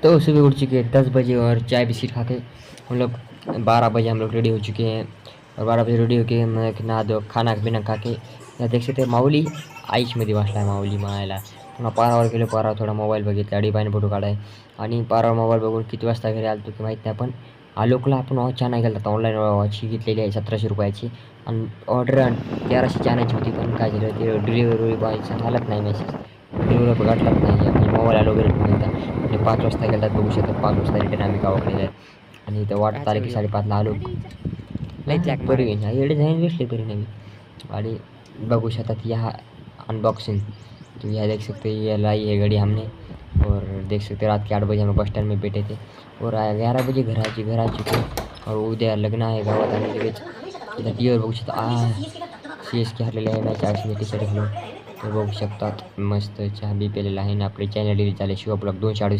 तो सुबह उठ चुके हैं 10 बजे और चाय बिस्किट खा के हम लोग 12 बजे हम लोग रेडी हो चुके हैं। और 12 बजे रेडी होके मग नहा धो खाना पिना खा के या देख सकते माऊली आईसमध्ये बसला आहे माऊली मायला. पुन्हा पारावर गेलो. पारावर थोडा मोबाईल बघितला, अडीपायने फोटो काढाय आणि पारावर मोबाईल बघून किती वाजता घरी आलो की माहीत नाही. पण आलोकला आपण वॉच छान गेला होता. ऑनलाईन वॉच घेतलेली आहे 1700 रुपयाची आणि ऑर्डर 1300ची आणायची होती. पण काय झालं ते डिलिव्हरी बॉयचा आलाच नाही मेसेज. डिलिव्हरी बघितलाच नाही आणि मोबाईल आलो वगैरे ठेवून होता आणि 5 वाजता गेला बघू शकता. 5 वाजता रिटर्न आम्ही गावाकडे जाईल आणि इथं वाट तारीख 5:30ला आलो. बरी येडे जाईन भेटले बरी नवी गाड़ी बघू शकतात. यह अनबॉक्सिंग तो यह देख सकते हैं, ये लाई है गाड़ी हमने। और देख सकते रात के 8 बजे हम बस स्टैंड में बैठे थे और 11 बजे घर आ चुके हैं और उद्या लग्न आहे गावात. आणि लगेच इथं टी बघू शकता. CSK हरलेले आहे मॅच आरसीबी टी शर्ट घालून. तर बघू शकतात मस्त चहा बी पेलेला आहे ना. आपले चॅनल डिलीट झाले शिवाय ब्लॉग 248